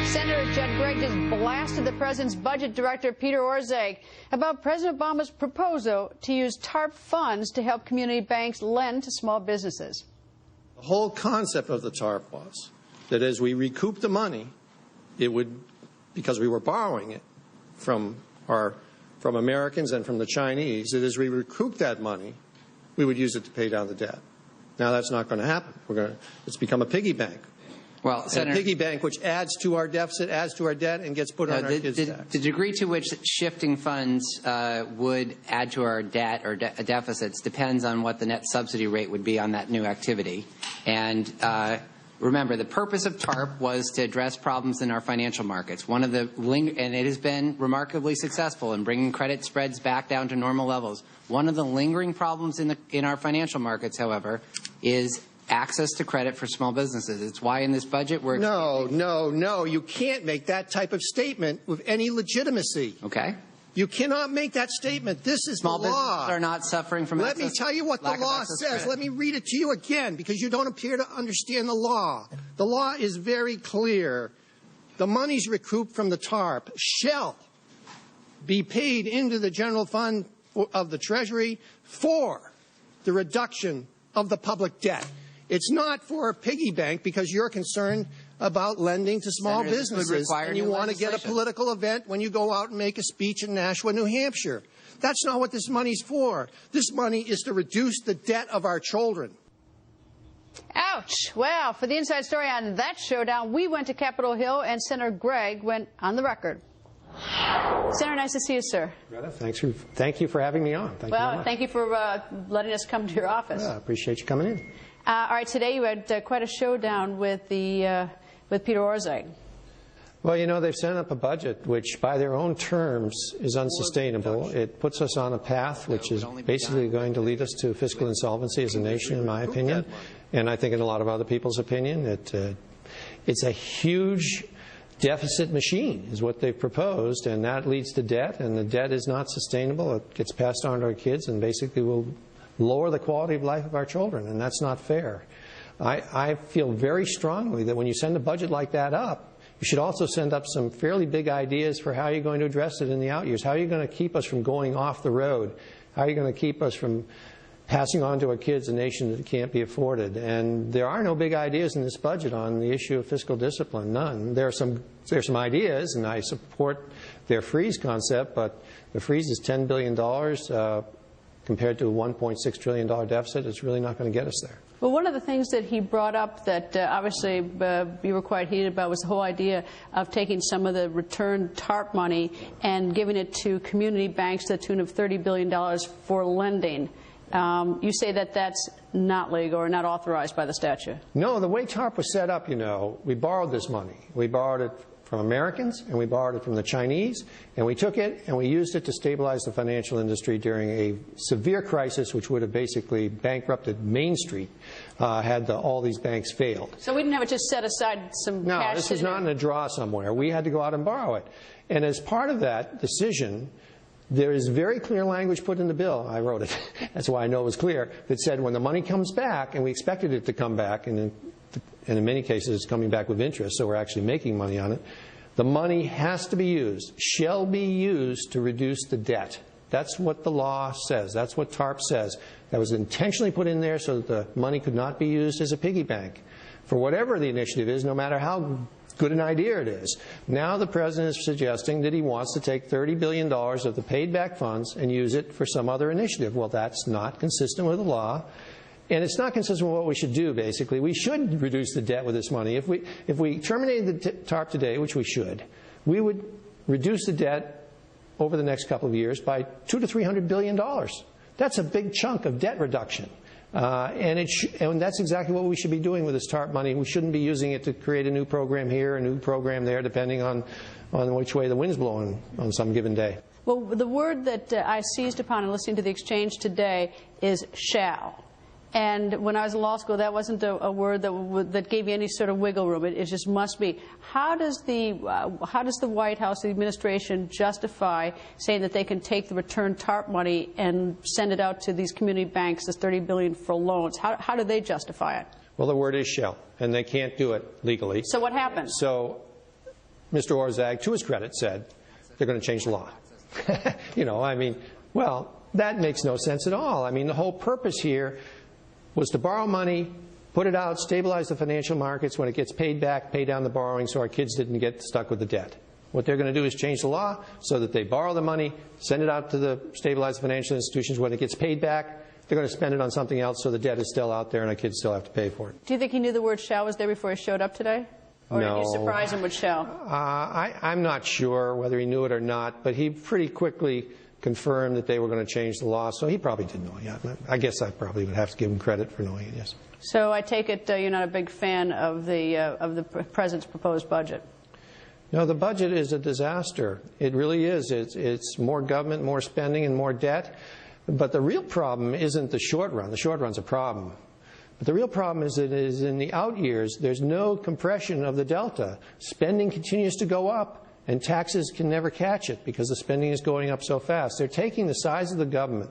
Senator Judd Gregg just blasted the president's budget director, Peter Orszag, about President Obama's proposal to use TARP funds to help community banks lend to small businesses. The whole concept of the TARP was that as we recoup the money, it would, because we were borrowing it from Americans and from the Chinese, that as we recoup that money, we would use it to pay down the debt. Now that's not going to happen. It's become a piggy bank. Well, Senator, a piggy bank which adds to our deficit, adds to our debt, and gets put on our kids' tax. The degree to which shifting funds would add to our debt or deficits depends on what the net subsidy rate would be on that new activity. And remember, the purpose of TARP was to address problems in our financial markets. And it has been remarkably successful in bringing credit spreads back down to normal levels. One of the lingering problems in our financial markets, however, is access to credit for small businesses. It's why in this budget we're... No. You can't make that type of statement with any legitimacy. Okay. You cannot make that statement. This is small the law. Small businesses are not suffering from Let me tell you what the law says. Let me read it to you again, because you don't appear to understand the law. The law is very clear. The monies recouped from the TARP shall be paid into the general fund of the Treasury for the reduction of the public debt. It's not for a piggy bank because you're concerned about lending to small businesses and you want to get a political event when you go out and make a speech in Nashua, New Hampshire. That's not what this money's for. This money is to reduce the debt of our children. Ouch. Well, for the inside story on that showdown, we went to Capitol Hill and Senator Gregg went on the record. Senator, nice to see you, sir. Greta, thank you for having me on. Thank you for letting us come to your office. Yeah, I appreciate you coming in. All right, today you had quite a showdown with Peter Orszag. Well, you know, they've sent up a budget which, by their own terms, is unsustainable. It puts us on a path which is basically going to lead us to fiscal insolvency as a nation, in my opinion, and I think in a lot of other people's opinion. It's a huge deficit machine is what they've proposed, and that leads to debt, and the debt is not sustainable. It gets passed on to our kids and basically will lower the quality of life of our children, and that's not fair. I feel very strongly that when you send a budget like that up, you should also send up some fairly big ideas for how you're going to address it in the out years. How are you going to keep us from going off the road? How are you going to keep us from passing on to our kids a nation that can't be afforded? And there are no big ideas in this budget on the issue of fiscal discipline, none. There are some ideas, and I support their freeze concept, but the freeze is $10 billion compared to a $1.6 trillion deficit. It's really not going to get us there. Well, one of the things that he brought up that obviously you were quite heated about was the whole idea of taking some of the returned TARP money and giving it to community banks to the tune of $30 billion for lending. You say that that's not legal or not authorized by the statute. No, the way TARP was set up, you know, we borrowed this money. We borrowed it from Americans, and we borrowed it from the Chinese, and we took it and we used it to stabilize the financial industry during a severe crisis which would have basically bankrupted Main Street had all these banks failed. So we didn't have it just set aside some cash? No, this was not in a draw somewhere. We had to go out and borrow it. And as part of that decision, there is very clear language put in the bill. I wrote it. That's why I know it was clear. That said when the money comes back, and we expected it to come back, and in many cases it's coming back with interest, so we're actually making money on it, the money has to be used, shall be used to reduce the debt. That's what the law says. That's what TARP says. That was intentionally put in there so that the money could not be used as a piggy bank for whatever the initiative is, no matter how good an idea it is. Now the President is suggesting that he wants to take $30 billion of the paid back funds and use it for some other initiative. Well, that's not consistent with the law. And it's not consistent with what we should do, basically. We should reduce the debt with this money. If we terminated the TARP today, which we should, we would reduce the debt over the next couple of years by $200 to $300 billion. That's a big chunk of debt reduction. And that's exactly what we should be doing with this TARP money. We shouldn't be using it to create a new program here, a new program there, depending on which way the wind's blowing on some given day. Well, the word that I seized upon in listening to the exchange today is shall. And when I was in law school, that wasn't a word that gave you any sort of wiggle room. It just must be. How does the White House, the administration, justify saying that they can take the returned TARP money and send it out to these community banks, this $30 billion for loans? How do they justify it? Well, the word is shall, and they can't do it legally. So what happens? So Mr. Orszag, to his credit, said they're going to change the law. You know, I mean, well, that makes no sense at all. I mean, the whole purpose here was to borrow money, put it out, stabilize the financial markets. When it gets paid back, pay down the borrowing so our kids didn't get stuck with the debt. What they're going to do is change the law so that they borrow the money, send it out to the stabilized financial institutions. When it gets paid back, they're going to spend it on something else so the debt is still out there and our kids still have to pay for it. Do you think he knew the word shall was there before he showed up today? Or No. did you surprise him with shall? I'm not sure whether he knew it or not, but he pretty quickly confirmed that they were going to change the law, so he probably did know. Yeah, I guess I probably would have to give him credit for knowing it, yes. So I take it you're not a big fan of the President's proposed budget? No, the budget is a disaster. It really is. It's more government, more spending, and more debt. But the real problem isn't the short run. The short run's a problem. But the real problem is that in the out years, there's no compression of the delta. Spending continues to go up, and taxes can never catch it because the spending is going up so fast. They're taking the size of the government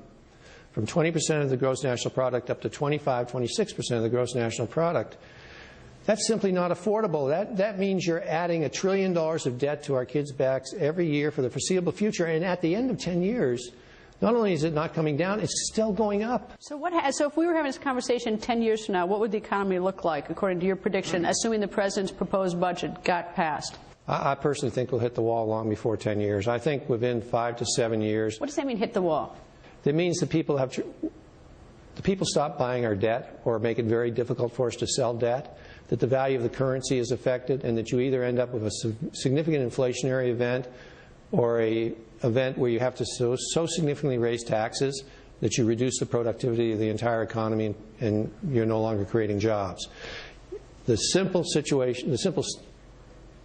from 20% of the gross national product up to 25, 26% of the gross national product. That's simply not affordable. That means you're adding $1 trillion of debt to our kids' backs every year for the foreseeable future, and at the end of 10 years, not only is it not coming down, it's still going up. So if we were having this conversation 10 years from now, what would the economy look like, according to your prediction, assuming the President's proposed budget got passed? I personally think we'll hit the wall long before 10 years. I think within 5 to 7 years. What does that mean, hit the wall? That means that people stop buying our debt or make it very difficult for us to sell debt, that the value of the currency is affected, and that you either end up with a significant inflationary event or a event where you have to so significantly raise taxes that you reduce the productivity of the entire economy and you're no longer creating jobs. The simple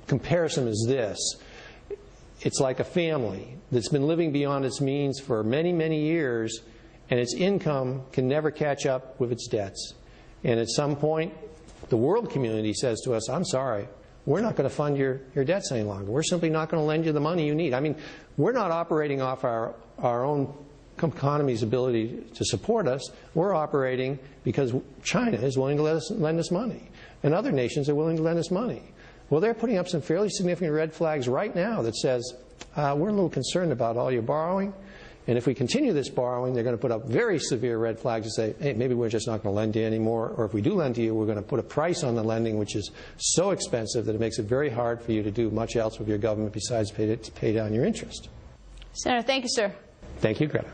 comparison is this. It's like a family that's been living beyond its means for many, many years, and its income can never catch up with its debts. And at some point, the world community says to us, I'm sorry, we're not going to fund your debts any longer. We're simply not going to lend you the money you need. I mean, we're not operating off our own economy's ability to support us. We're operating because China is willing to lend us money, and other nations are willing to lend us money. Well, they're putting up some fairly significant red flags right now that says, we're a little concerned about all your borrowing, and if we continue this borrowing, they're going to put up very severe red flags and say, hey, maybe we're just not going to lend to you anymore, or if we do lend to you, we're going to put a price on the lending which is so expensive that it makes it very hard for you to do much else with your government besides pay down your interest. Senator, thank you, sir. Thank you, Greta.